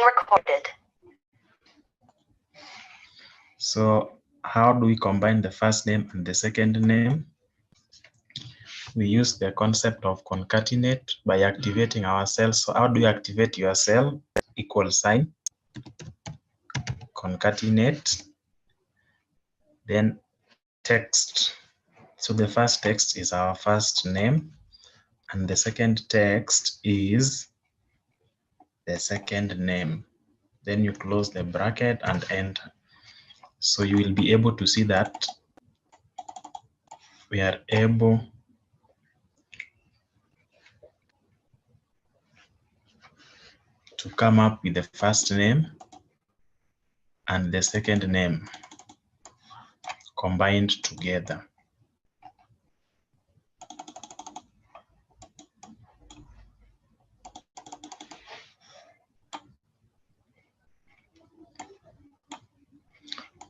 recorded. So how do we combine the first name and the second name? We use the concept of concatenate by activating our cells. So how do you activate your cell? Equal sign, concatenate, then text. So the first text is our first name, and the second text is the second name. Then you close the bracket and enter. So you will be able to see that we are able to come up with the first name and the second name combined together.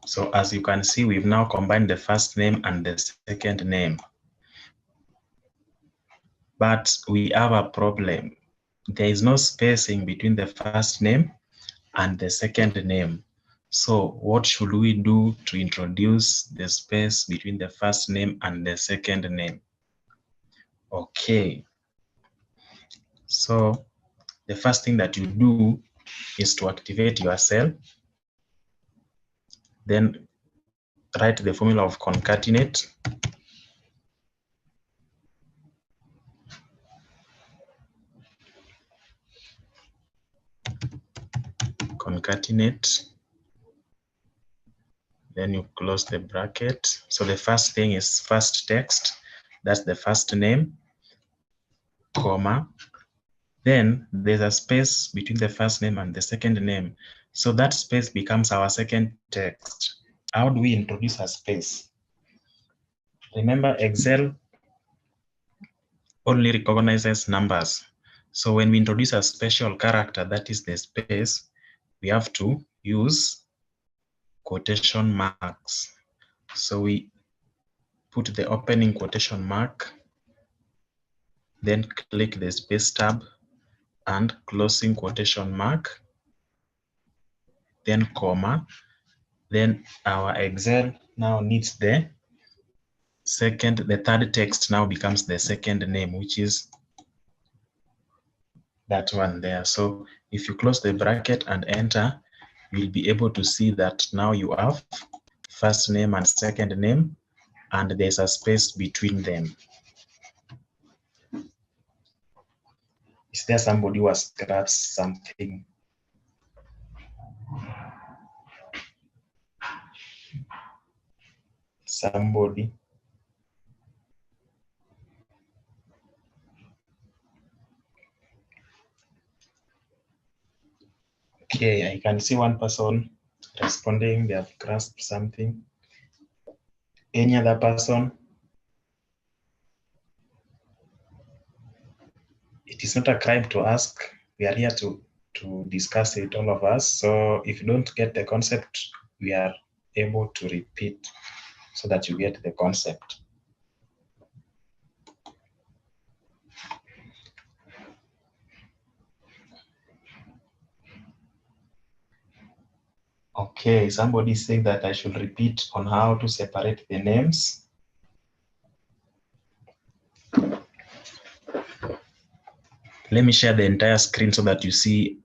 So as you can see, we've now combined the first name and the second name. But we have a problem. There is no spacing between the first name and the second name. So what should we do to introduce the space between the first name and the second name? Okay. So the first thing that you do is to activate your cell. Then write the formula of concatenate. Concatenate. Then you close the bracket. So the first thing is first text. That's the first name, comma. Then there's a space between the first name and the second name. So that space becomes our second text. How do we introduce a space? Remember, Excel only recognizes numbers. So when we introduce a special character, that is the space, we have to use quotation marks. So we put the opening quotation mark, then click the space tab and closing quotation mark, then comma. Then our Excel now needs the third text now becomes the second name, which is that one there. So if you close the bracket and enter, you'll be able to see that now you have first name and second name, and there's a space between them. Is there somebody who has grasped something? Somebody? Okay, I can see one person responding. They have grasped something. Any other person? It is not a crime to ask. We are here to discuss it, all of us. So if you don't get the concept, we are able to repeat so that you get the concept. Okay, somebody is saying that I should repeat on how to separate the names. Let me share the entire screen so that you see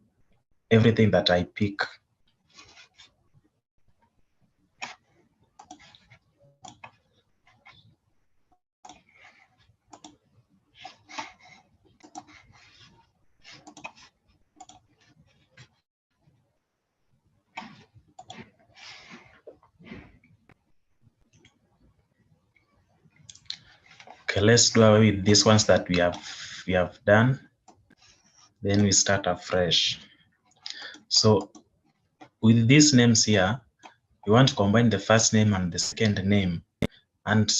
everything that I pick. Okay, let's do away with these ones that we have done. Then we start afresh. So with these names here, you want to combine the first name and the second name. And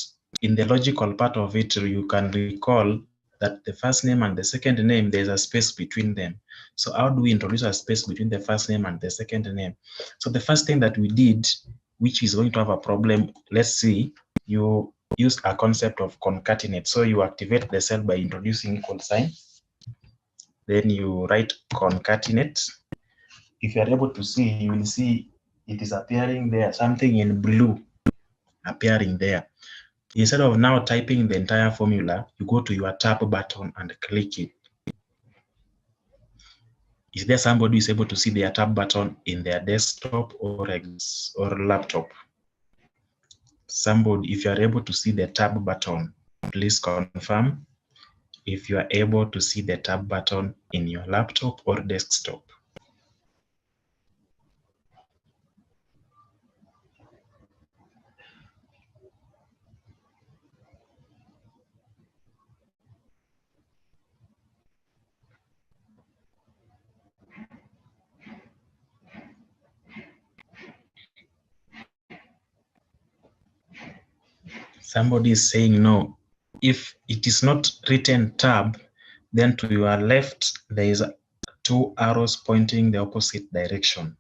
in the logical part of it, you can recall that the first name and the second name, there's a space between them. So how do we introduce a space between the first name and the second name? So the first thing that we did, which is going to have a problem, let's see, you use a concept of concatenate. So you activate the cell by introducing equal sign. Then you write concatenate. if you are able to see, you will see it is appearing there, something in blue appearing there. Instead of now typing the entire formula, you go to your tab button and click it. Is there somebody who is able to see their tab button in their desktop or laptop? Somebody, if you are able to see the tab button, please confirm if you are able to see the tab button in your laptop or desktop. Somebody is saying no. If it is not written tab, then to your left, there is 2 arrows pointing the opposite direction.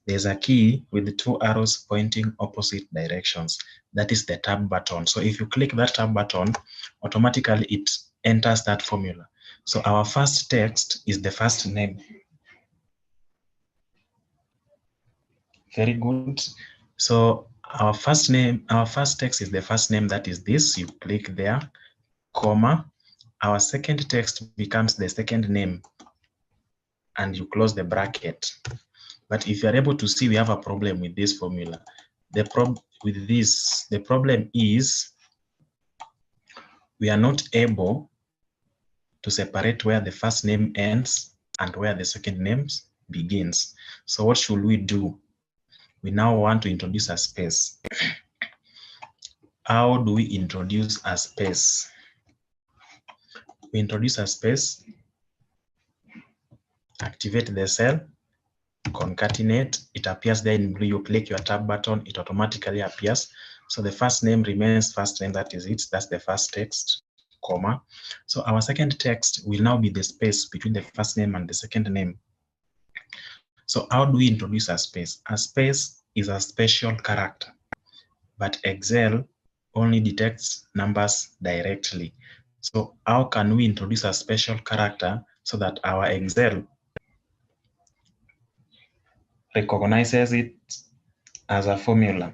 There's a key with 2 arrows pointing opposite directions. That is the tab button. So if you click that tab button, automatically it enters that formula. So our first text is the first name. Very good. So our first text is the first name, that is this. You click there, comma. Our second text becomes the second name, and you close the bracket. But if you're able to see, we have a problem with this formula. The problem is we are not able to separate where the first name ends and where the second name begins. So what should we do? We now want to introduce a space. How do we introduce a space? We introduce a space, activate the cell, concatenate, it appears there in blue. You click your tab button, it automatically appears. So the first name remains first name, that is it. That's the first text, comma. So our second text will now be the space between the first name and the second name. So how do we introduce a space? A space is a special character, but Excel only detects numbers directly. So how can we introduce a special character so that our Excel recognizes it as a formula?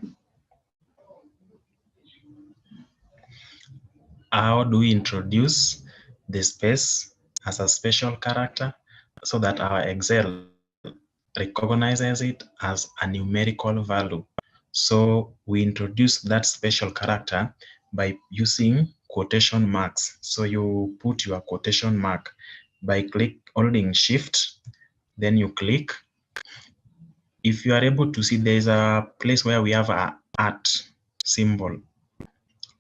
How do we introduce the space as a special character so that our Excel recognizes it as a numerical value? So we introduce that special character by using quotation marks. So you put your quotation mark by holding shift, then you click. If you are able to see, there's a place where we have a @ symbol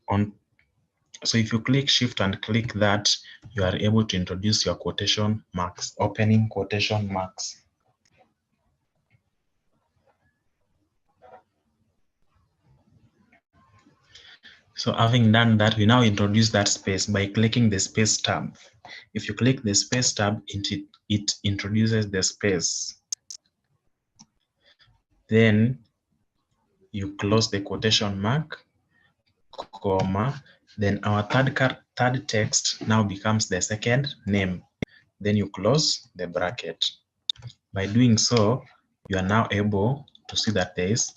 on. So if you click shift and click that, you are able to introduce your quotation marks, opening quotation marks. So having done that, we now introduce that space by clicking the space tab. If you click the space tab, it introduces the space. Then you close the quotation mark, comma, then our third text now becomes the second name. Then you close the bracket. By doing so, you are now able to see that there is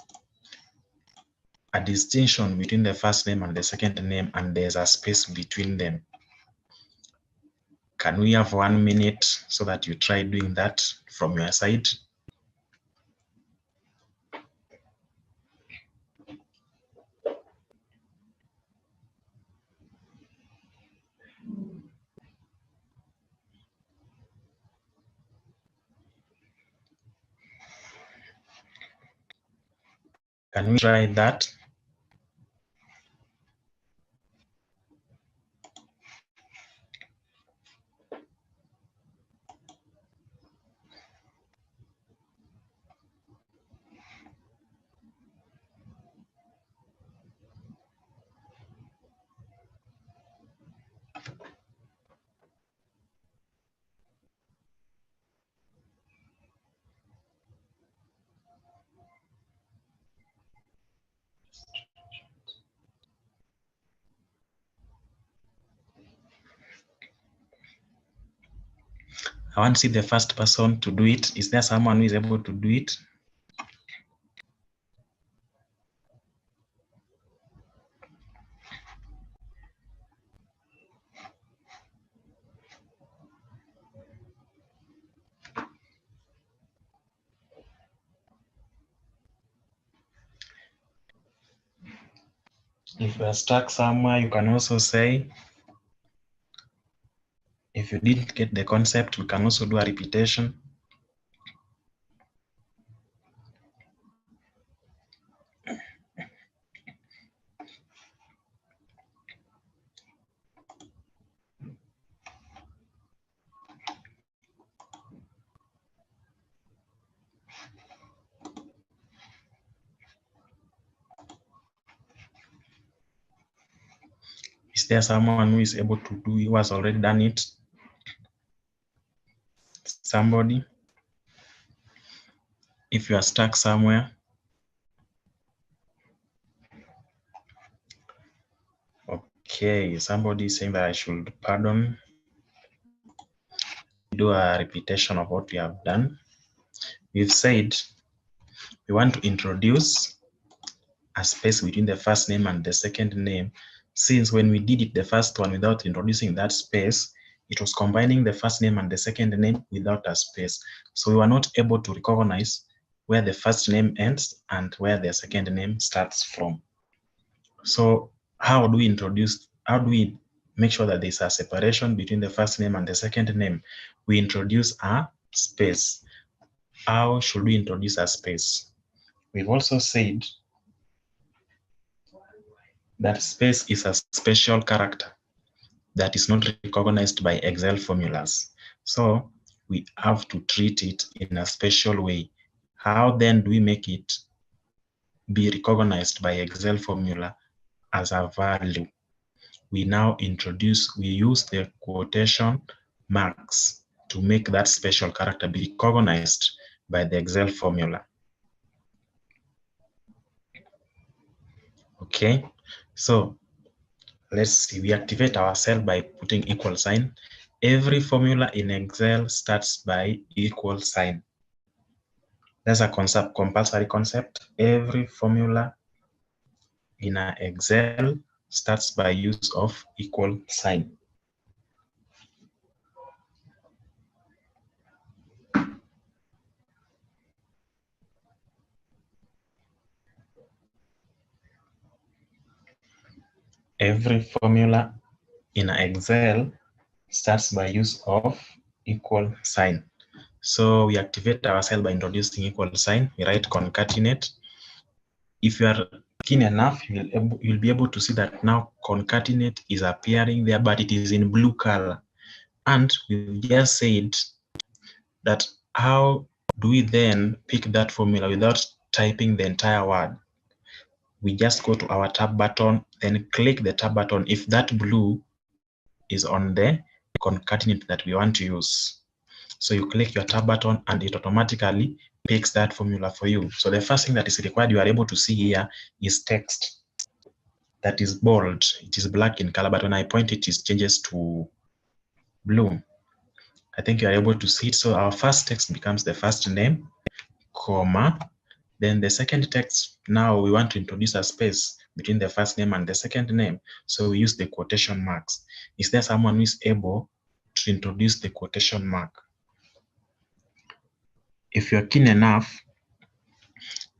a distinction between the first name and the second name, and there's a space between them. Can we have 1 minute so that you try doing that from your side? Can we try that? I want to see the first person to do it. Is there someone who is able to do it? If you are stuck somewhere, you can also say, if you didn't get the concept, we can also do a repetition. Is there someone who is able to do, who has already done it? Somebody? If you are stuck somewhere. Okay, somebody is saying that I should pardon. Do a repetition of what we have done. We've said we want to introduce a space between the first name and the second name. Since when we did it, the first one without introducing that space, it was combining the first name and the second name without a space. So we were not able to recognize where the first name ends and where the second name starts from. So how do we make sure that there's a separation between the first name and the second name? We introduce a space. How should we introduce a space? We've also said that space is a special character that is not recognized by Excel formulas. So we have to treat it in a special way. How then do we make it be recognized by Excel formula as a value? We now we use the quotation marks to make that special character be recognized by the Excel formula. Okay, so let's see, we activate our cell by putting equal sign. Every formula in Excel starts by equal sign. That's a compulsory concept. Every formula in an Excel starts by use of equal sign. Every formula in Excel starts by use of equal sign. So we activate our cell by introducing equal sign. We write concatenate. If you are keen enough, you'll be able to see that now concatenate is appearing there, but it is in blue color. And we just said that how do we then pick that formula without typing the entire word? We just go to our tab button, then click the tab button if that blue is on the concatenate that we want to use. So you click your tab button and it automatically picks that formula for you. So the first thing that is required, you are able to see here, is text that is bold. It is black in color, but when I point it, it changes to blue. I think you are able to see it. So our first text becomes the first name, comma. Then the second text, now we want to introduce a space between the first name and the second name. So we use the quotation marks. Is there someone who is able to introduce the quotation mark? If you're keen enough,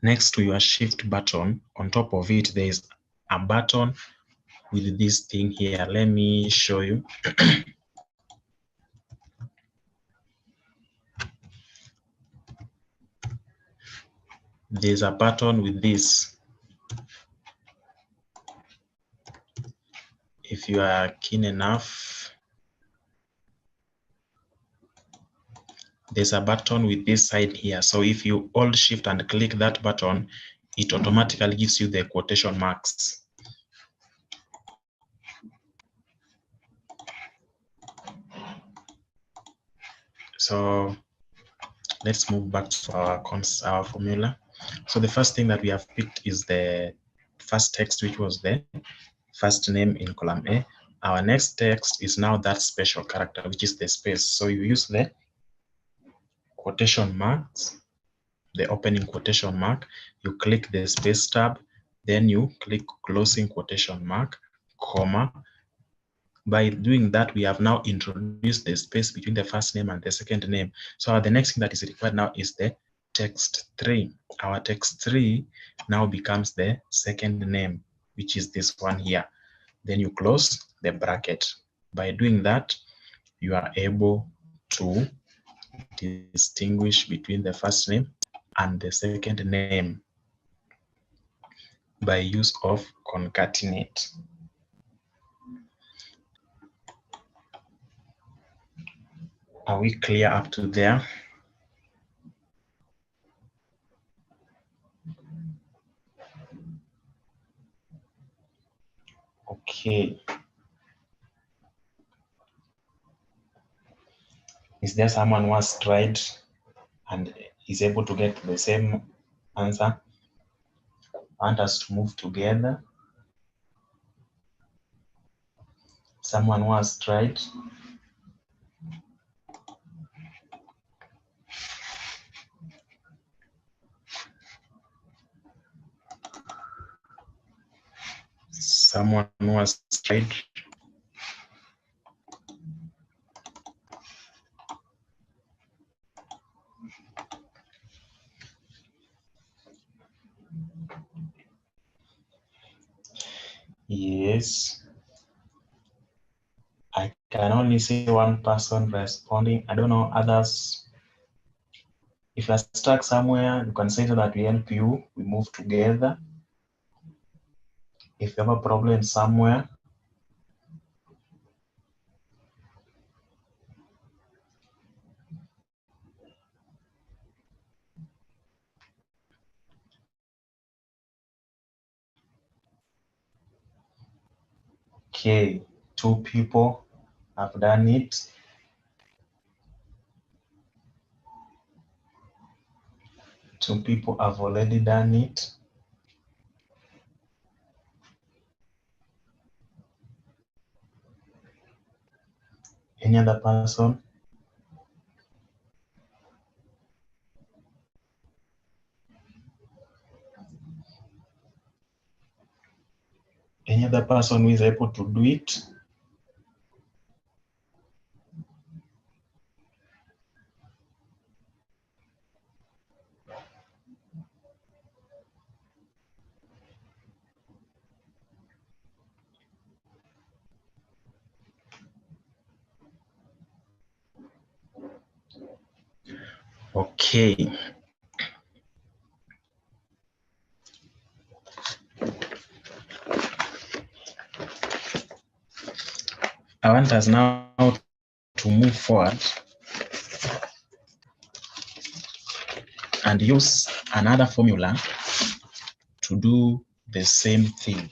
next to your shift button, on top of it, there is a button with this thing here. Let me show you. There's a button with this. If you are keen enough, there's a button with this side here. So if you hold shift and click that button, it automatically gives you the quotation marks. So let's move back to our formula. So the first thing that we have picked is the first text, which was the first name in column A. Our next text is now that special character, which is the space. So you use the quotation marks, the opening quotation mark, you click the space tab, then you click closing quotation mark, comma. By doing that, we have now introduced the space between the first name and the second name. So the next thing that is required now is the text 3. Our text 3 now becomes the second name, which is this one here. Then you close the bracket. By doing that, you are able to distinguish between the first name and the second name by use of concatenate. Are we clear up to there? Okay. Is there someone who has tried and is able to get the same answer? I want us to move together. Someone who has tried. Someone who has tried. Yes. I can only see one person responding. I don't know others. If you're stuck somewhere, you can say so that we help you. We move together. If you have a problem somewhere, okay, 2 people have done it. Two people have already done it. Any other person? Any other person who is able to do it? Okay. I want us now to move forward and use another formula to do the same thing.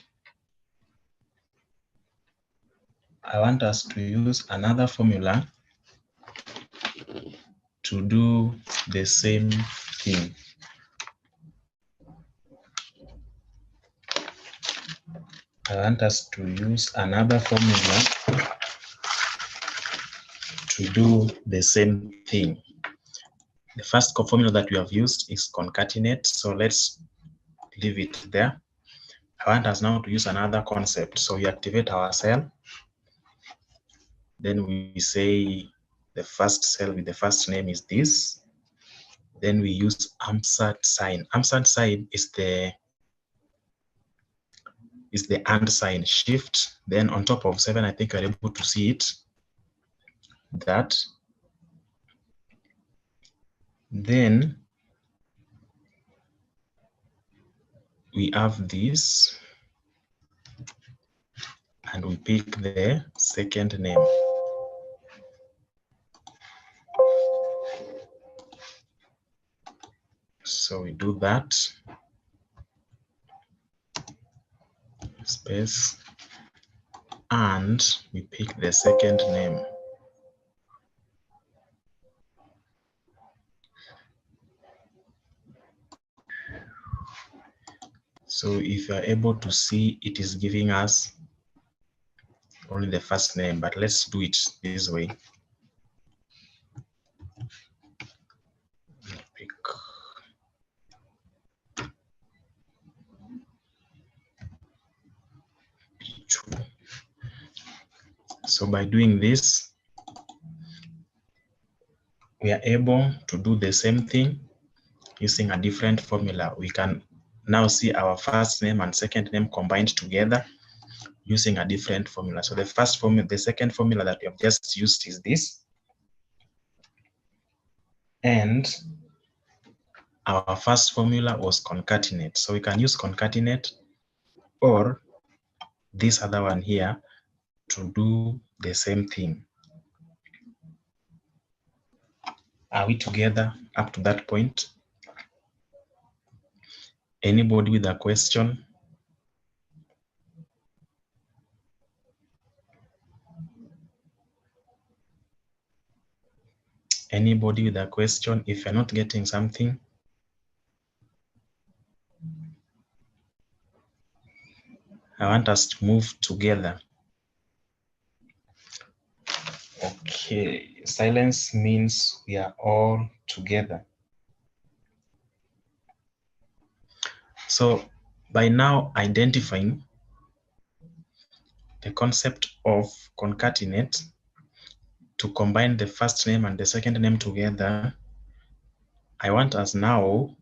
I want us to use another formula to do the same thing. I want us to use another formula to do the same thing. The first formula that we have used is concatenate, so let's leave it there. I want us now to use another concept. So we activate our cell, then we say the first cell with the first name is this. Then we use ampersand sign. Ampersand sign is the and sign, shift. Then on top of 7, I think you're able to see it. That. Then we have this, and we pick the second name. So we do that. Space. And we pick the second name. So if you are able to see, it is giving us only the first name, but let's do it this way. So by doing this, we are able to do the same thing using a different formula. We can now see our first name and second name combined together using a different formula. So the second formula that we have just used is this. And our first formula was concatenate. So we can use concatenate or this other one here to do the same thing. Are we together up to that point? Anybody with a question? Anybody with a question? If you're not getting something, I want us to move together. Okay, silence means we are all together. So by now identifying the concept of concatenate to combine the first name and the second name together, I want us now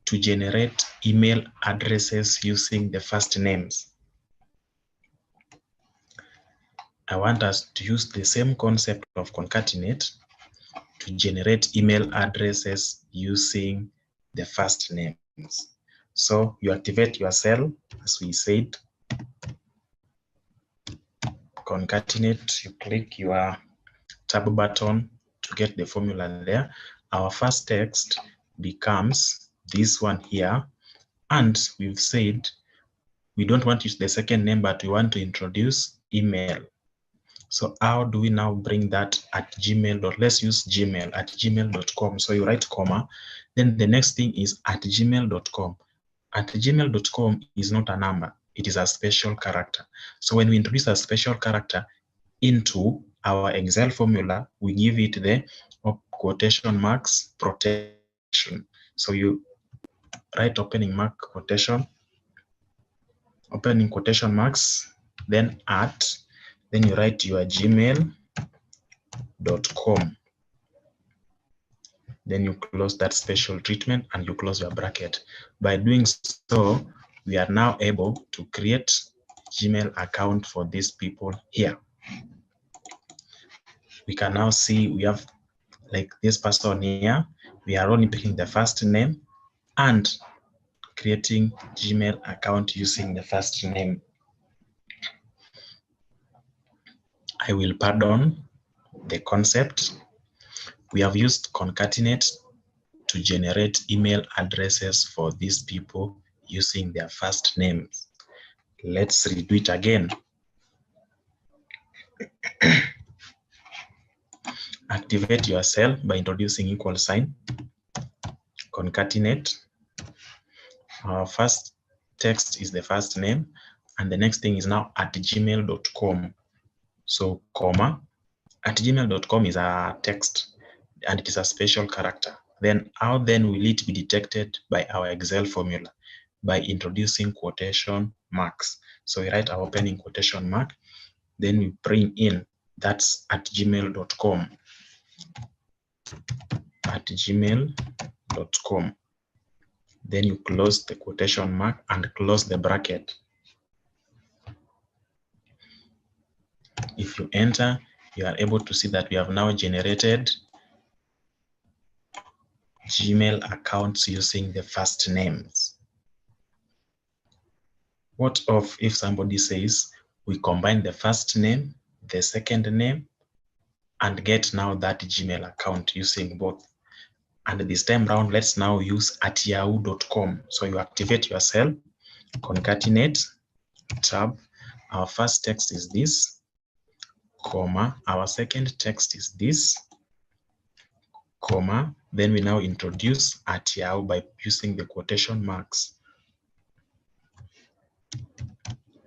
to generate email addresses using the first names. I want us to use the same concept of concatenate to generate email addresses using the first names. So you activate your cell, as we said, concatenate, you click your tab button to get the formula there. Our first text becomes this one here. And we've said we don't want to use the second name, but we want to introduce email. So how do we now bring that at Gmail? Let's use Gmail at gmail.com. So you write comma. Then the next thing is at gmail.com. At gmail.com is not a number. It is a special character. So when we introduce a special character into our Excel formula, we give it the quotation marks protection. So you write opening mark quotation, opening quotation marks, then at, then you write your gmail.com. Then you close that special treatment and you close your bracket. By doing so, we are now able to create Gmail account for these people here. We can now see we have like this person here. We are only picking the first name and creating Gmail account using the first name. I will pardon the concept. We have used concatenate to generate email addresses for these people using their first names. Let's redo it again. Activate your cell by introducing equal sign, concatenate. Our first text is the first name, and the next thing is now at gmail.com. So, comma, at gmail.com is a text, and it is a special character. Then how then will it be detected by our Excel formula? By introducing quotation marks. So we write our opening quotation mark, then we bring in that's at gmail.com. At gmail.com. Then you close the quotation mark and close the bracket. If you enter, you are able to see that we have now generated Gmail accounts using the first names. What of if somebody says we combine the first name, the second name, and get now that Gmail account using both? And this time round, let's now use at yahoo.com. So you activate your cell, concatenate, tab. Our first text is this, comma. Our second text is this, comma. Then we now introduce at Yahoo by using the quotation marks.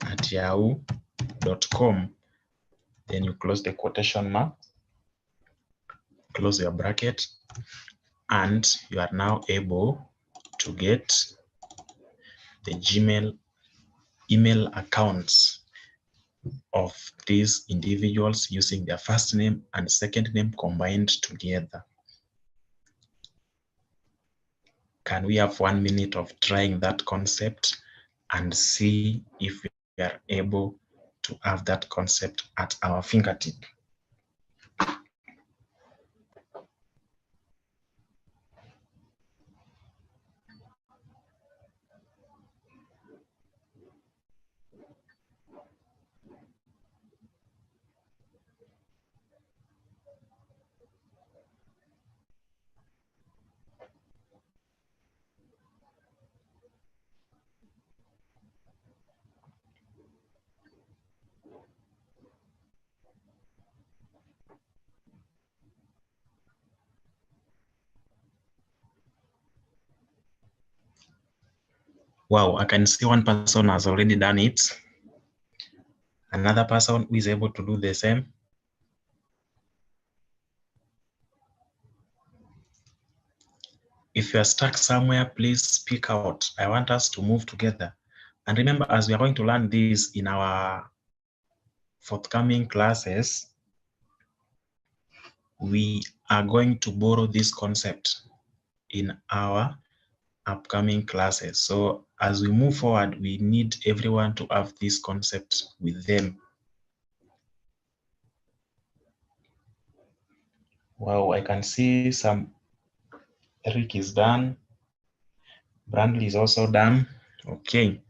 At yahoo.com. Then you close the quotation mark, close your bracket, and you are now able to get the Gmail email accounts of these individuals using their first name and second name combined together. Can we have 1 minute of trying that concept and see if we are able to have that concept at our fingertip? Wow, I can see one person has already done it. Another person who is able to do the same. If you are stuck somewhere, please speak out. I want us to move together. And remember, as we are going to learn this in our forthcoming classes, we are going to borrow this concept in our upcoming classes. So as we move forward, we need everyone to have this concept with them. Wow, I can see some. Eric is done. Brandley is also done. Okay.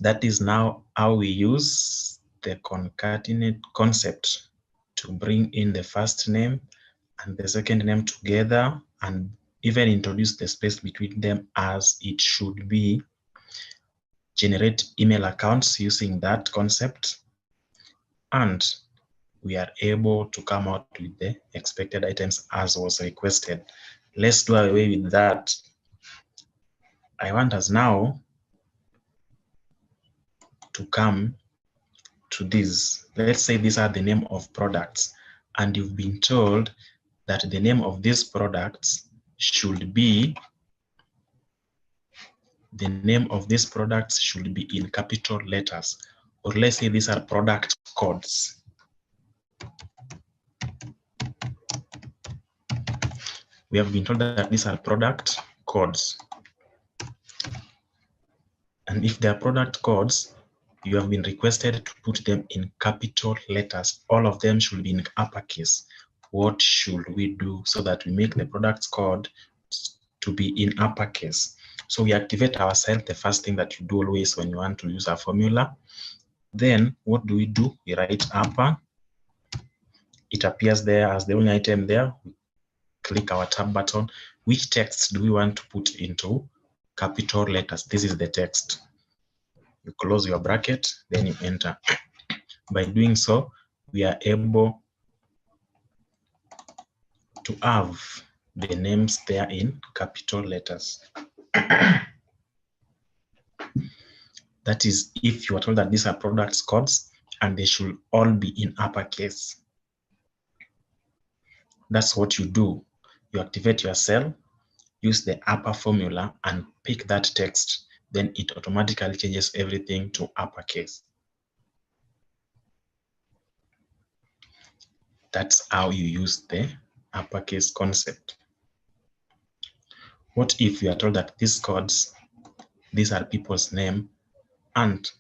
That is now how we use the concatenate concept to bring in the first name and the second name together and even introduce the space between them as it should be. Generate email accounts using that concept, and we are able to come out with the expected items as was requested. Let's do away with that. I want us now to come to these. Let's say these are the name of products, and you've been told that the name of these products should be, the name of these products should be in capital letters, or let's say these are product codes. We have been told that these are product codes. And if they are product codes, you have been requested to put them in capital letters. All of them should be in uppercase. What should we do so that we make the product code to be in uppercase? So we activate our cell, the first thing that you do always when you want to use a formula. Then what do? We write upper. It appears there as the only item there. We click our tab button. Which text do we want to put into capital letters? This is the text. You close your bracket, then you enter. By doing so, we are able to have the names there in capital letters. That is, if you are told that these are product codes and they should all be in uppercase. That's what you do. You activate your cell, use the upper formula and pick that text. Then it automatically changes everything to uppercase. That's how you use the uppercase concept. What if you are told that these codes, these are people's name, and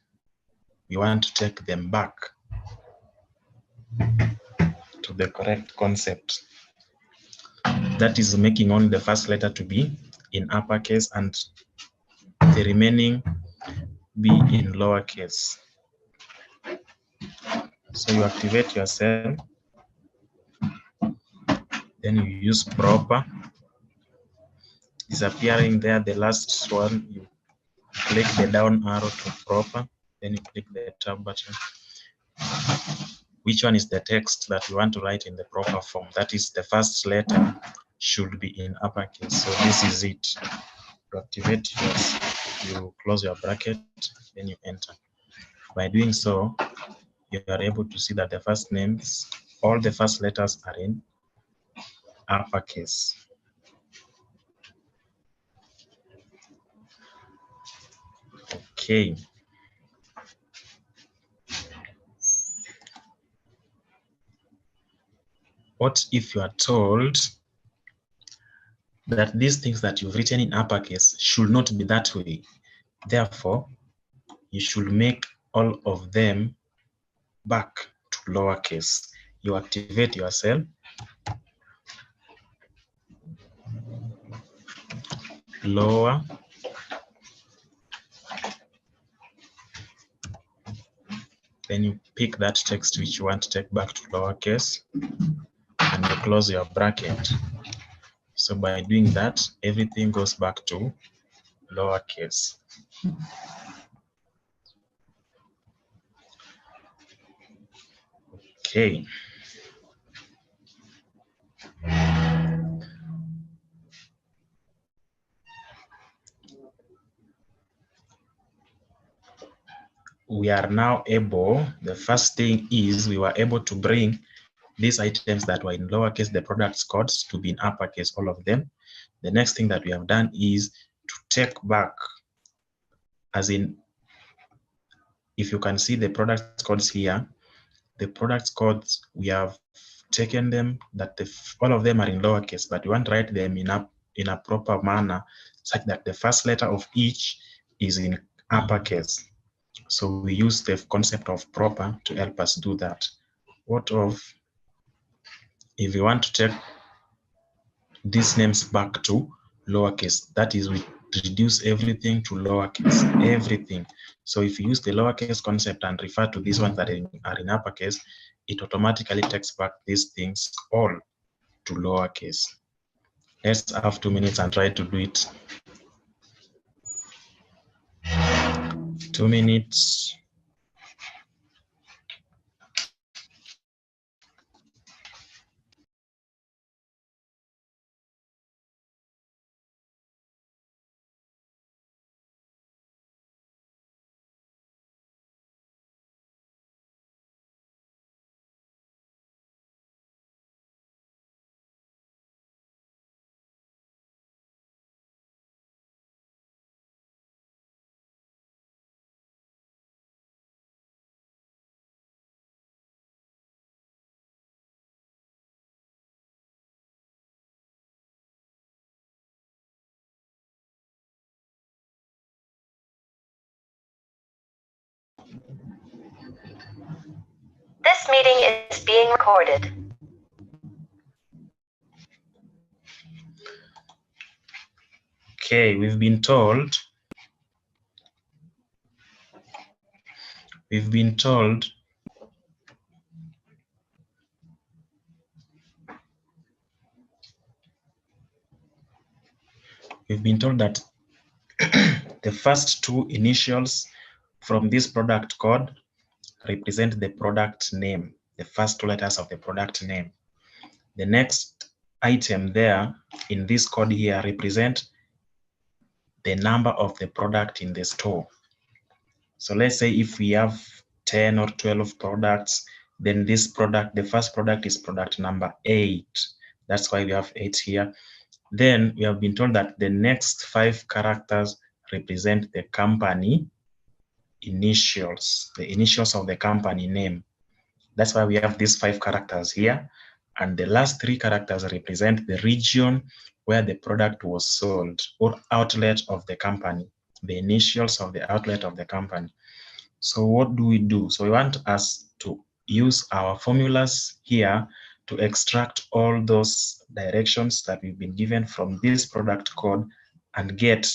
we want to take them back to the correct concept? That is making only the first letter to be in uppercase and the remaining be in lowercase. So you activate your cell, then you use proper. Disappearing there, the last one, you click the down arrow to proper, then you click the tab button. Which one is the text that you want to write in the proper form? That is, the first letter should be in uppercase. So this is it. You activate yours, you close your bracket, then you enter. By doing so, you are able to see that the first names, all the first letters are in uppercase. Okay. What if you are told that these things that you've written in uppercase should not be that way? Therefore, you should make all of them back to lowercase. You activate your cell, lower, then you pick that text which you want to take back to lowercase, and you close your bracket. So by doing that, everything goes back to lowercase. Okay. We are now able, the first thing is we were able to bring these items that were in lowercase, the products codes, to be in uppercase, all of them. The next thing that we have done is to take back, as in, if you can see the product codes here, the product codes, we have taken them, that all of them are in lowercase, but we want to write them in a proper manner, such that the first letter of each is in uppercase. So we use the concept of proper to help us do that. What of if you want to take these names back to lowercase? That is, we reduce everything to lowercase, everything. So if you use the lowercase concept and refer to these ones that are in uppercase, it automatically takes back these things all to lowercase. Let's have 2 minutes and try to do it. 2 minutes. This meeting is being recorded. Okay, we've been told that the first two initials from this product code represent the product name, the first two letters of the product name. The next item there in this code here represent the number of the product in the store. So let's say if we have 10 or 12 products, then this product, the first product is product number 8. That's why we have 8 here. Then we have been told that the next 5 characters represent the company initials, the initials of the company name. That's why we have these 5 characters here. And the last 3 characters represent the region where the product was sold, or outlet of the company, the initials of the outlet of the company. So what do we do? So we want us to use our formulas here to extract all those directions that we've been given from this product code and get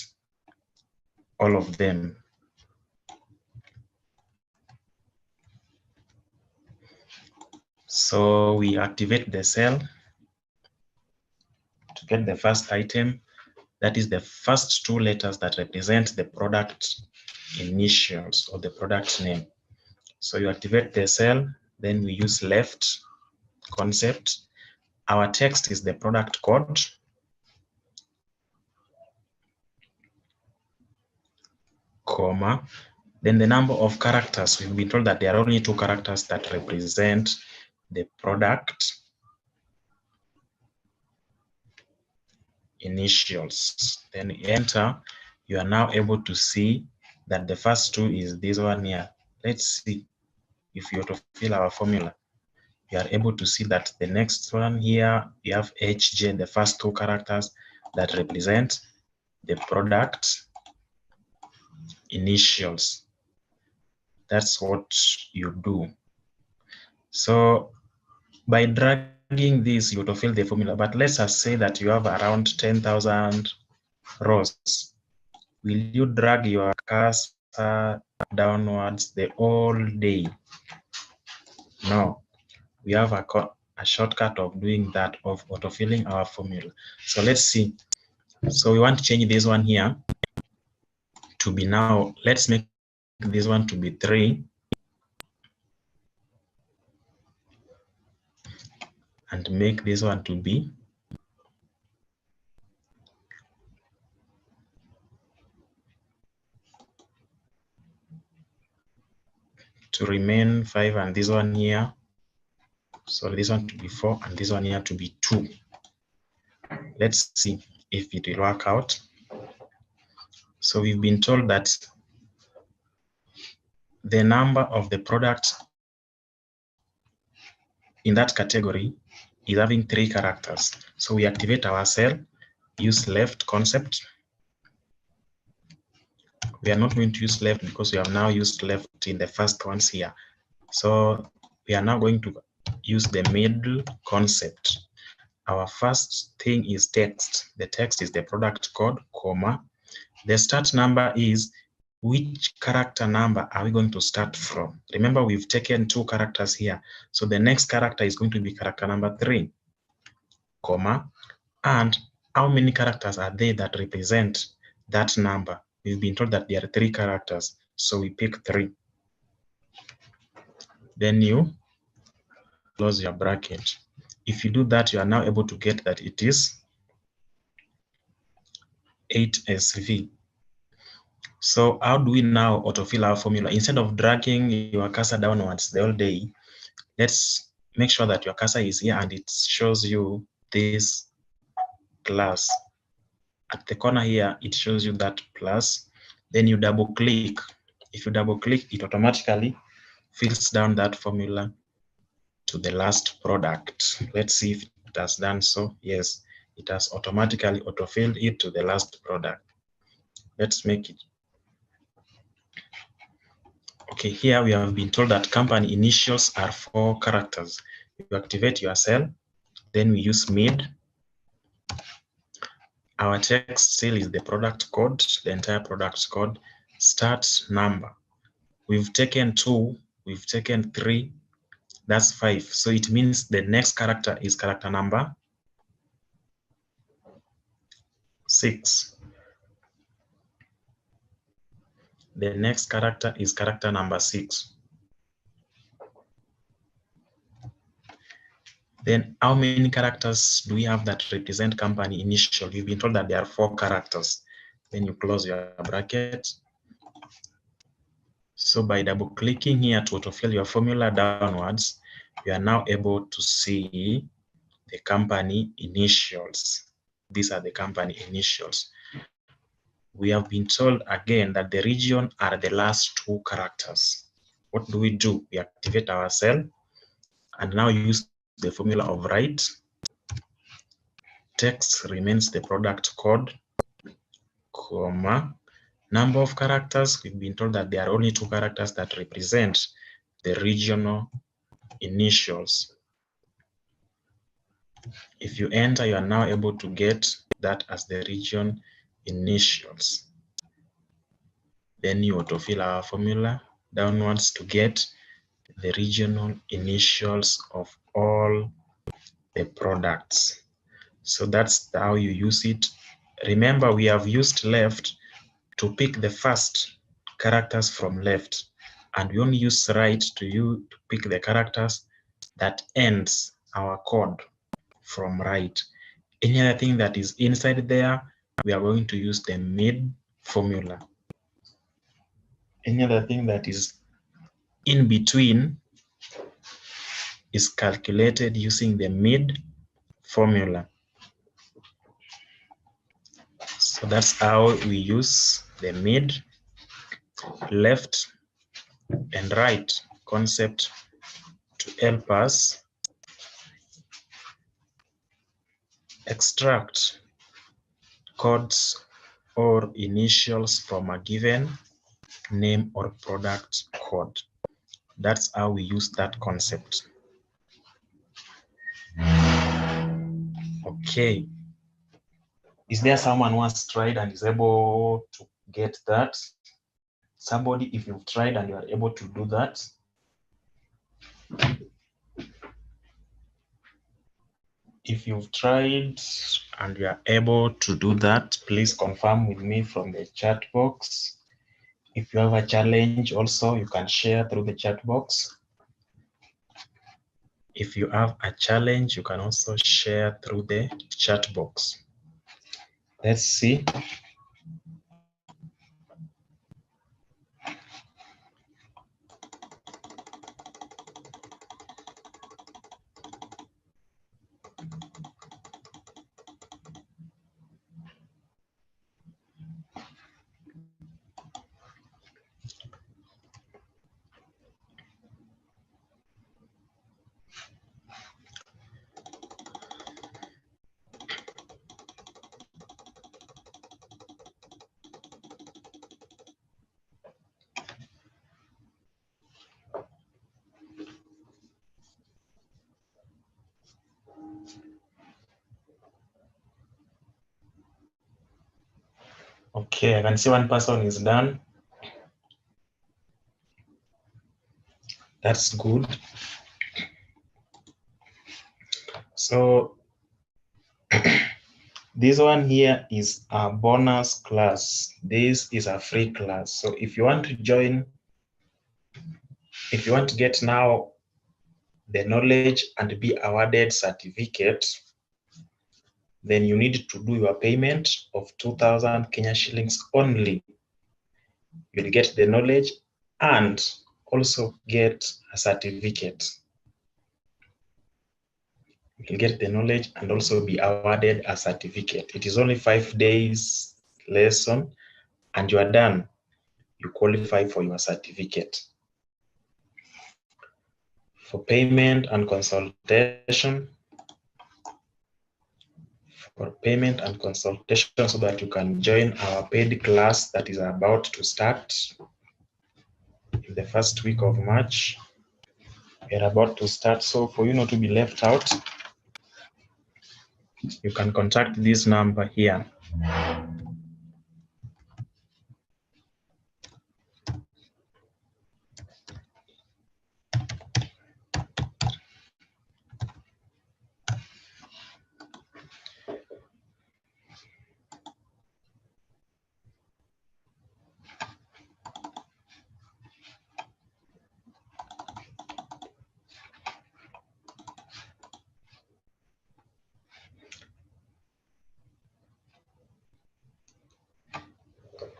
all of them. So we activate the cell to get the first item. That is the first 2 letters that represent the product initials or the product name. So you activate the cell, then we use left concept. Our text is the product code, comma, then the number of characters. We've been told that there are only 2 characters that represent the product initials. Then enter. You are now able to see that the first two is this one here. Let's see if you autofill our formula. You are able to see that the next one here, you have HJ, the first two characters that represent the product initials. That's what you do. So by dragging this, you autofill the formula. But let's just say that you have around 10,000 rows. Will you drag your cursor downwards the whole day? No. We have a shortcut of doing that, of autofilling our formula. So let's see. So we want to change this one here to be now, let's make this one to be 3. And make this one to be to remain 5, and this one here. So this one to be 4 and this one here to be 2. Let's see if it will work out. So we've been told that the number of the product in that category is having 3 characters. So we activate our cell, use left concept. We are not going to use left because we have now used left in the first ones here. So we are now going to use the middle concept. Our first thing is text. The text is the product code, comma. The start number is which character number are we going to start from? Remember, we've taken 2 characters here. So the next character is going to be character number 3, comma. And how many characters are there that represent that number? We've been told that there are 3 characters. So we pick 3. Then you close your bracket. If you do that, you are now able to get that it is 8SV. So how do we now autofill our formula? Instead of dragging your cursor downwards the whole day, let's make sure that your cursor is here and it shows you this plus. At the corner here, it shows you that plus. Then you double click. If you double click, it automatically fills down that formula to the last product. Let's see if it has done so. Yes, it has automatically autofilled it to the last product. Let's make it. Okay, here we have been told that company initials are 4 characters. You activate your cell, then we use mid. Our text still is the product code, the entire product code, start number. We've taken 2, we've taken 3, that's 5. So it means the next character is character number 6. The next character is character number 6. Then how many characters do we have that represent company initial? You've been told that there are 4 characters. Then you close your bracket. So by double clicking here to autofill your formula downwards, you are now able to see the company initials. These are the company initials. We have been told again that the region are the last 2 characters. What do? We activate our cell and now use the formula of write. Text remains the product code, comma. Number of characters, we've been told that there are only 2 characters that represent the regional initials. If you enter, you are now able to get that as the region initials. Then you autofill our formula downwards to get the regional initials of all the products. So that's how you use it. Remember, we have used left to pick the first characters from left, and we only use right to pick the characters that ends our code from right. Any other thing that is inside there, we are going to use the mid formula. Any other thing that is in between is calculated using the mid formula. So that's how we use the mid. left and right concept to help us extract codes or initials from a given name or product code. That's how we use that concept. Okay. Is there someone who has tried and is able to get that? Somebody, if you've tried and you are able to do that. If you've tried and you are able to do that, please confirm with me from the chat box. If you have a challenge also, you can share through the chat box. If you have a challenge, you can also share through the chat box. Let's see. Okay, I can see one person is done. That's good. So this one here is a bonus class. This is a free class. So if you want to join, if you want to get now the knowledge and be awarded certificate, then you need to do your payment of 2,000 Kenya shillings only. You'll get the knowledge and also get a certificate. You can get the knowledge and also be awarded a certificate. It is only 5 days lesson and you are done. You qualify for your certificate. For payment and consultation, so that you can join our paid class that is about to start in the first week of March. We are about to start, so for you not to be left out, you can contact this number here.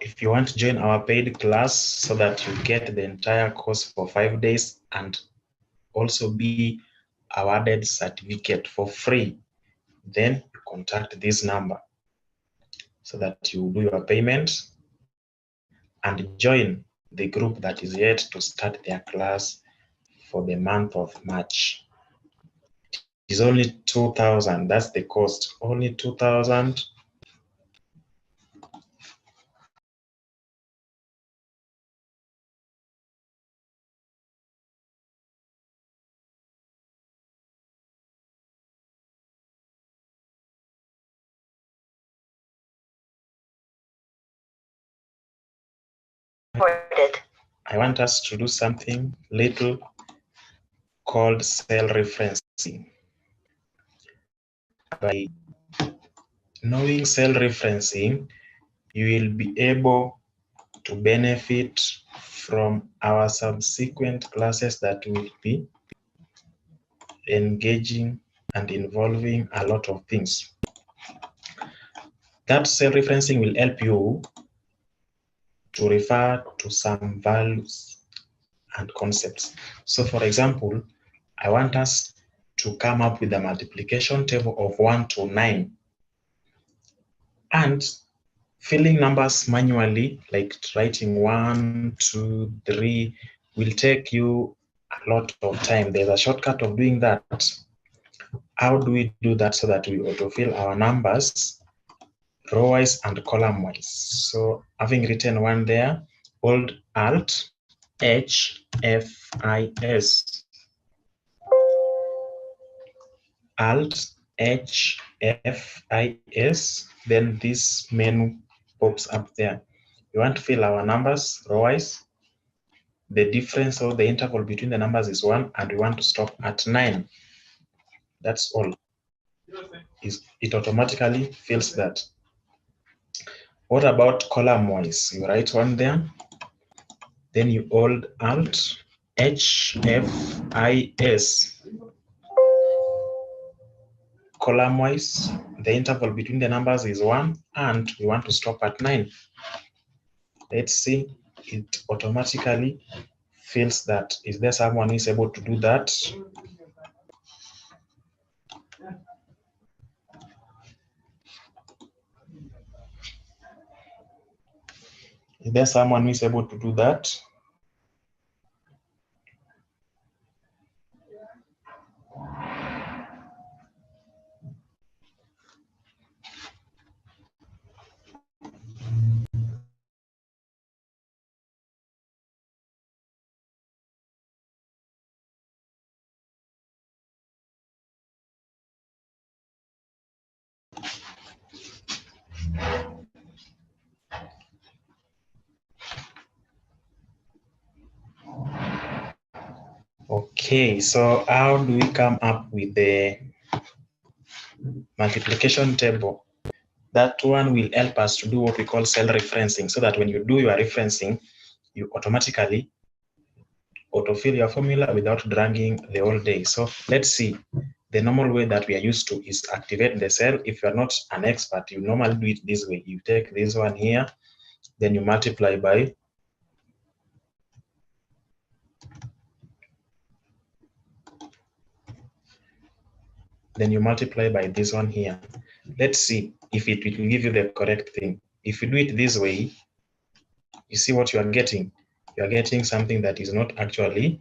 If you want to join our paid class so that you get the entire course for 5 days and also be awarded certificate for free, then you contact this number so that you do your payment and join the group that is yet to start their class for the month of March. It is only 2,000, that's the cost, only 2,000. I want us to do something little called cell referencing. By knowing cell referencing, you will be able to benefit from our subsequent classes that will be engaging and involving a lot of things. That cell referencing will help you to refer to some values and concepts. So for example, I want us to come up with a multiplication table of 1 to 9. And filling numbers manually, like writing 1, 2, 3, will take you a lot of time. There's a shortcut of doing that. How do we do that so that we autofill our numbers row-wise and column-wise? So having written one there, hold Alt H F I S. Alt H F I S. Then this menu pops up there. We want to fill our numbers row-wise. The difference or the interval between the numbers is 1, and we want to stop at 9. That's all. It automatically fills that. What about column-wise? You write one there, then you hold Alt H F I S. Column-wise, the interval between the numbers is 1, and we want to stop at 9. Let's see, it automatically fills that. Is there someone who is able to do that? Is there someone who is able to do that? Okay, so how do we come up with the multiplication table? That one will help us to do what we call cell referencing, so that when you do your referencing, you automatically autofill your formula without dragging the whole day. So let's see. The normal way that we are used to is activate the cell. If you're not an expert, you normally do it this way. You take this one here, then you multiply by this one here. Let's see if it will give you the correct thing. If you do it this way, you see what you are getting. You are getting something that is not actually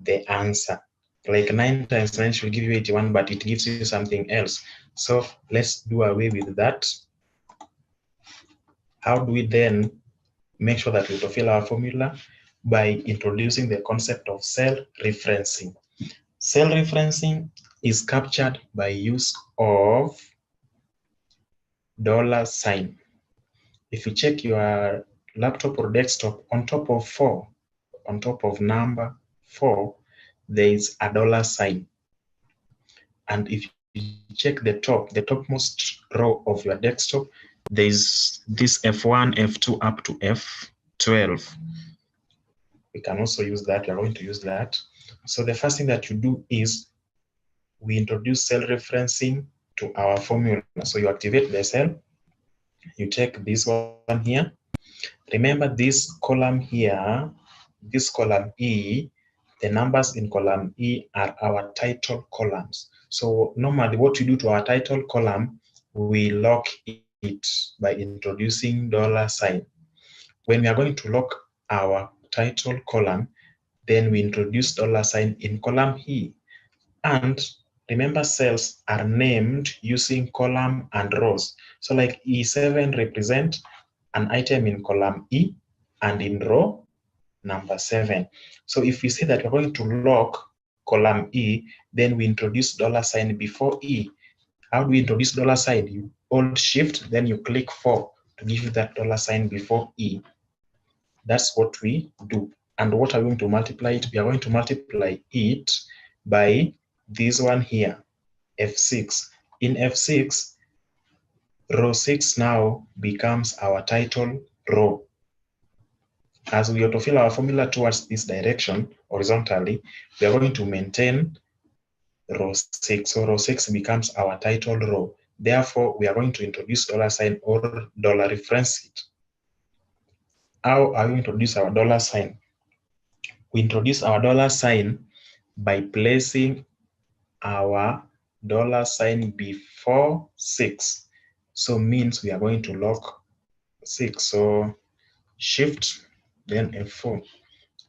the answer. Like 9 times 9 should give you 81, but it gives you something else. So let's do away with that. How do we then make sure that we fulfill our formula? By introducing the concept of cell referencing. Cell referencing is captured by use of $sign. If you check your laptop or desktop, on top of 4, on top of number 4, there is a $sign. And if you check the topmost row of your desktop, there is this F1, F2 up to F12. We can also use that. We are going to use that. So the first thing that you do is we introduce cell referencing to our formula. So you activate the cell. You take this one here. Remember this column here, this column E, the numbers in column E are our title columns. So normally what we do to our title column, we lock it by introducing $sign. When we are going to lock our title column, then we introduce $sign in column E. And remember, cells are named using column and rows. So like E7 represent an item in column E and in row number 7. So if we say that we're going to lock column E, then we introduce $sign before E. How do we introduce $sign? You hold Shift, then you click 4 to give you that $sign before E. That's what we do. And what are we going to multiply it? We are going to multiply it by this one here, F6. In F6, row 6 now becomes our title row. As we autofill our formula towards this direction, horizontally, we are going to maintain row 6. So row 6 becomes our title row. Therefore, we are going to introduce $sign or $reference it. How are we introduce our $sign? We introduce our $sign by placing our $sign before 6. So means we are going to lock 6. So shift, then F4,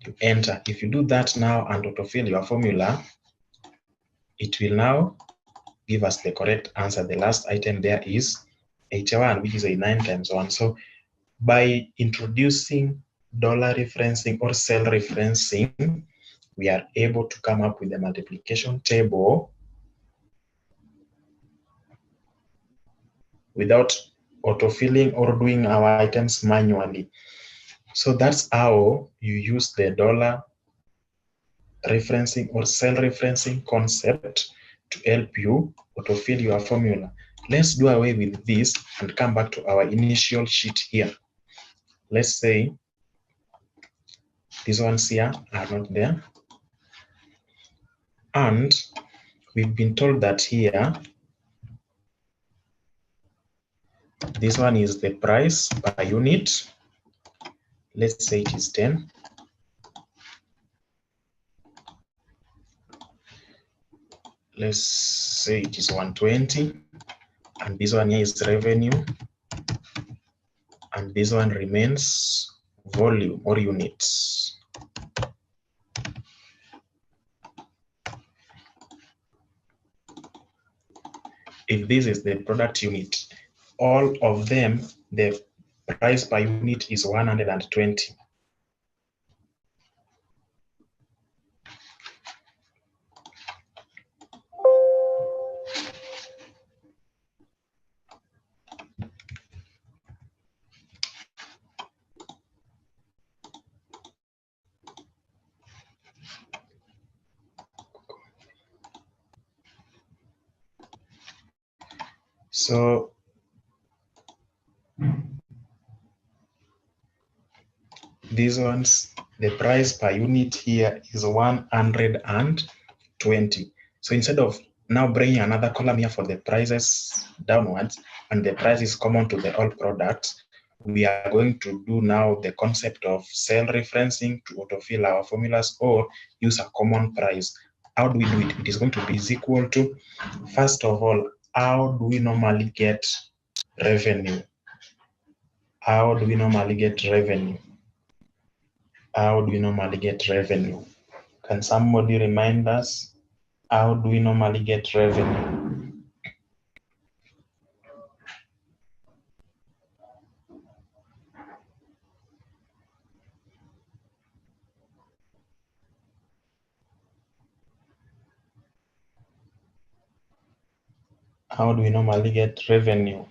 you enter. If you do that now and autofill your formula, it will now give us the correct answer. The last item there is 81, which is a 9 times 1. So by introducing dollar referencing or cell referencing, we are able to come up with a multiplication table without autofilling or doing our items manually. So that's how you use the dollar referencing or cell referencing concept to help you autofill your formula. Let's do away with this and come back to our initial sheet here. Let's say these ones here are not there. And we've been told that here, this one is the price per unit. Let's say it is 10. Let's say it is 120. And this one here is revenue. And this one remains volume or units. If this is the product unit, all of them, the price per unit is 120. So these ones, the price per unit here is 120. So instead of now bringing another column here for the prices downwards, and the price is common to the all products, we are going to do now the concept of cell referencing to autofill our formulas or use a common price. How do we do it? It is going to be is equal to, first of all, how do we normally get revenue? How do we normally get revenue? How do we normally get revenue? Can somebody remind us? How do we normally get revenue? How do we normally get revenue?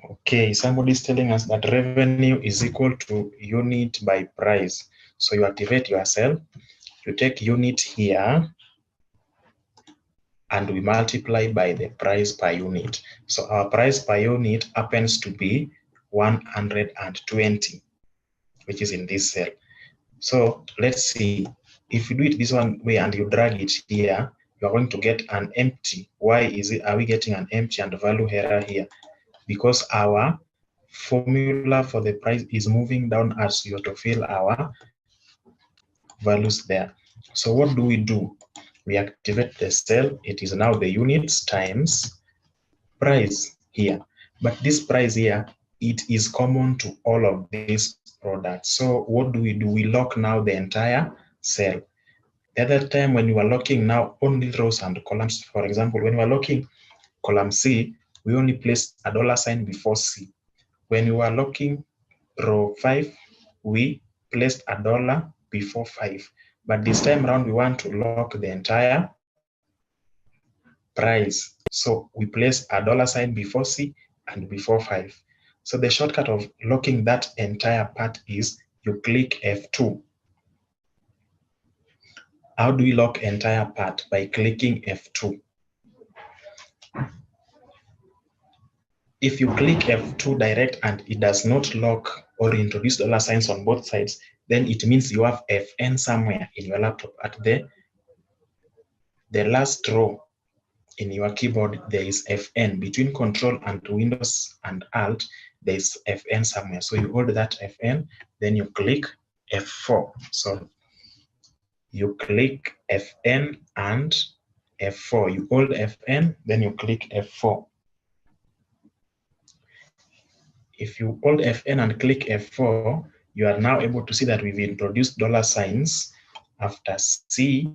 Okay, somebody is telling us that revenue is equal to unit by price. So you activate your cell, you take unit here, and we multiply by the price per unit. So our price per unit happens to be 120, which is in this cell. So let's see, if you do it this one way and you drag it here, you are going to get an empty. Why are we getting an empty and value error here? Because our formula for the price is moving down as you autofill our values there. So what do? We activate the cell. It is now the units times price here. But this price here, it is common to all of these products. So what do? We lock now the entire cell. The other time when you are locking now only rows and columns, for example, when you are locking column C, we only place a $sign before C. When you are locking row 5, we placed a $, before 5. But this time around, we want to lock the entire price. So we place a $sign before C and before 5. So the shortcut of locking that entire part is you click F2. How do we lock entire part? By clicking F2. If you click F2 direct and it does not lock or introduce $signs on both sides, then it means you have Fn somewhere in your laptop. At the last row in your keyboard, there is Fn. Between Control and Windows and Alt, there is Fn somewhere. So you hold that Fn, then you click F4. So you click Fn and F4. You hold Fn, then you click F4. If you hold Fn and click F4, you are now able to see that we've introduced dollar signs after C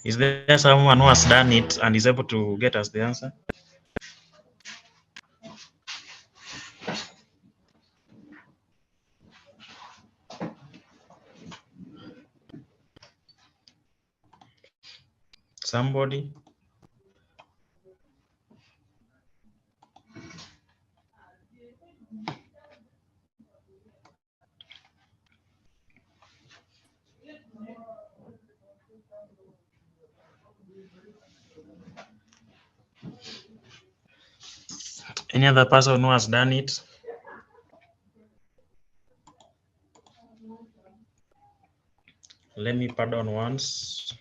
Is there someone who has done it and is able to get us the answer? Somebody? Any other person who has done it? Let me pardon once.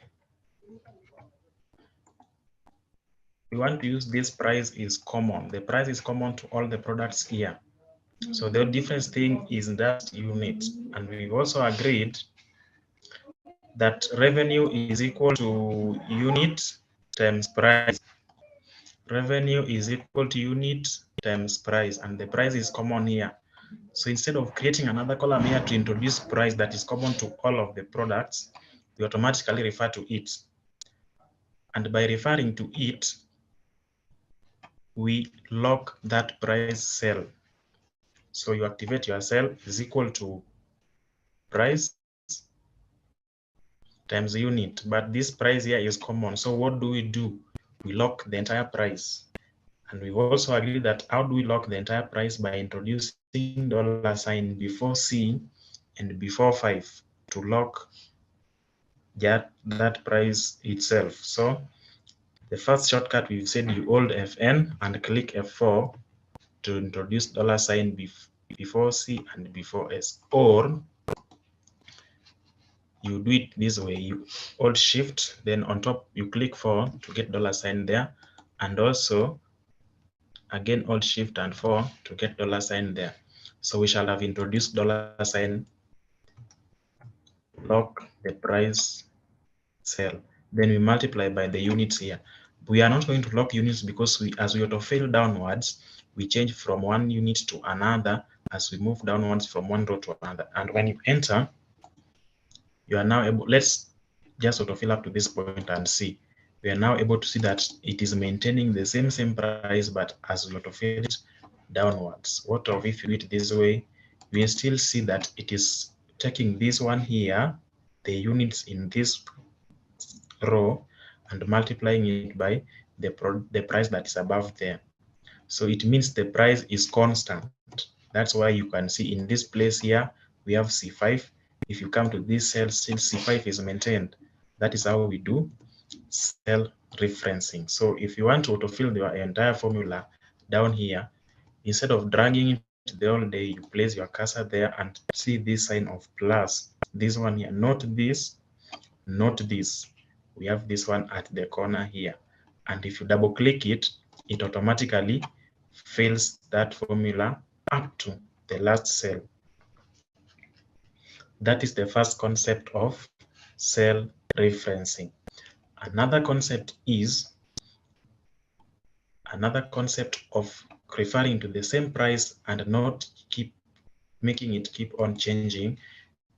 We want to use this price is common. The price is common to all the products here. So the difference thing is that unit. And we've also agreed that revenue is equal to unit times price. Revenue is equal to unit times price, and the price is common here. So instead of creating another column here to introduce price that is common to all of the products, we automatically refer to it. And by referring to it, we lock that price cell. So you activate your cell is equal to price times unit, but this price here is common. So what do? We lock the entire price. And we've also agreed that how do we lock the entire price? By introducing $sign before C and before 5 to lock that price itself. So the first shortcut, we've said you hold Fn and click F4 to introduce $sign before C and before S, or you do it this way: you hold Shift, then on top you click 4 to get $sign there, and also again hold Shift and 4 to get $sign there. So we shall have introduced $sign, lock the price cell, then we multiply by the units here. We are not going to lock units because as we autofill downwards, we change from one unit to another as we move downwards from one row to another. And when you enter, you are now able, let's just autofill up to this point and see. We are now able to see that it is maintaining the same price, but as we autofill it downwards. What of if you do it this way? We still see that it is taking this one here, the units in this row, and multiplying it by the price that is above there. So it means the price is constant. That's why you can see in this place here, we have C5. If you come to this cell, still C5 is maintained. That is how we do cell referencing. So if you want to autofill your entire formula down here, instead of dragging it the whole day, you place your cursor there and see this sign of plus. This one here, not this, not this. We have this one at the corner here. And if you double click it, it automatically fills that formula up to the last cell. That is the first concept of cell referencing. Another concept of referring to the same price and not making it keep on changing.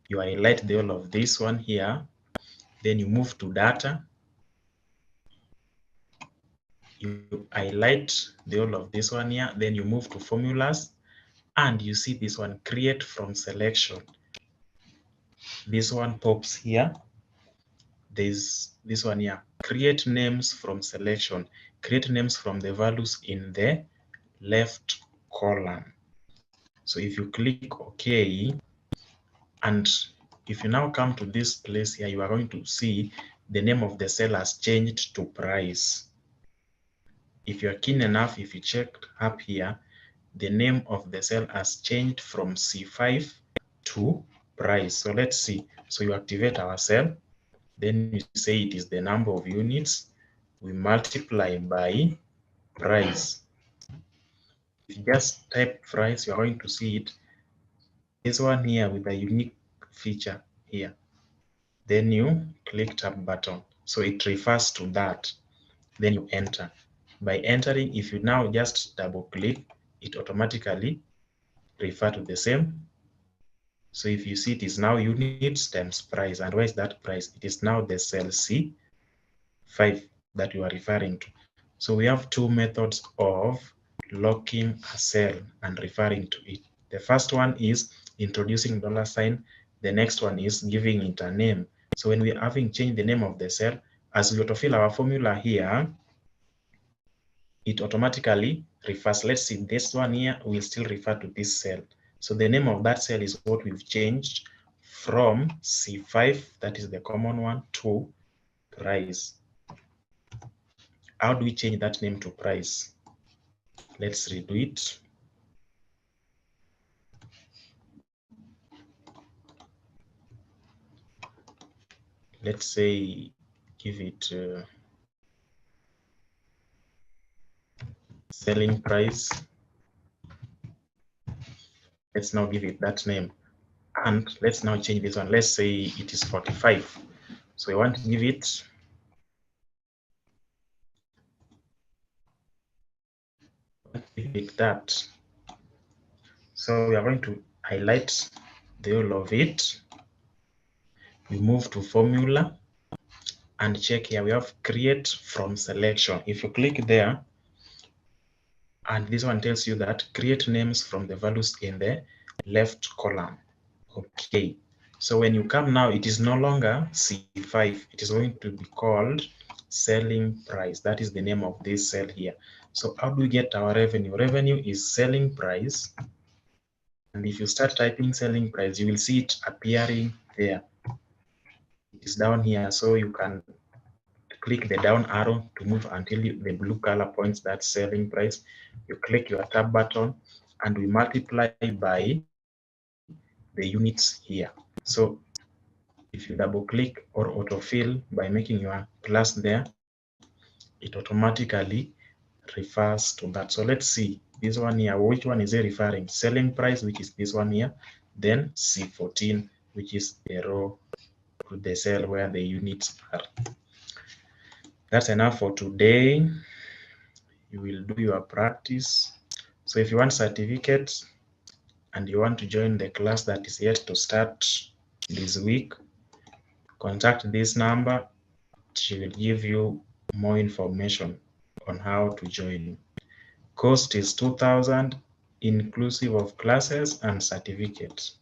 You highlight the whole of this one here, then you move to data. You highlight the whole of this one here, then you move to formulas, and you see this one, create from selection. This one pops here. There's this one here, create names from selection. Create names from the values in the left column. So if you click OK, and if you now come to this place here, you are going to see the name of the cell has changed to price. If you are keen enough, if you check up here, the name of the cell has changed from C5 to price. So let's see. So you activate our cell, then you say it is the number of units. We multiply by price. If you just type price, you are going to see it. This one here with a unique feature here. Then you click tab button. So it refers to that. Then you enter. By entering, if you now just double click, it automatically refer to the same So if you see, it is now units times price. And where is that price? It is now the cell C5 that you are referring to. So we have two methods of locking a cell and referring to it. The first one is introducing $sign. The next one is giving it a name. So when we are having changed the name of the cell, as we autofill our formula here, it automatically refers. Let's see, this one here will still refer to this cell. So the name of that cell is what we've changed from C5, that is the common one, to price. How do we change that name to price? Let's redo it. Let's say give it selling price. Let's now give it that name. And let's now change this one. Let's say it is 45. So we want to give it that. So we are going to highlight the whole of it. We move to formula and check here. We have create from selection. If you click there, and this one tells you that create names from the values in the left column. Okay. So when you come now, it is no longer C5. It is going to be called selling price. That is the name of this cell here. So how do we get our revenue? Revenue is selling price. And if you start typing selling price, you will see it appearing there. It is down here. So you can click the down arrow to move until the blue color points that selling price. You click your tab button and we multiply by the units here. So if you double click or autofill by making your plus there, it automatically refers to that. So let's see this one here. Which one is it referring? Selling price, which is this one here. Then C14, which is the row to the cell where the units are. That's enough for today. You will do your practice. So if you want certificates and you want to join the class that is yet to start this week, contact this number. She will give you more information on how to join. Cost is 2,000 inclusive of classes and certificates.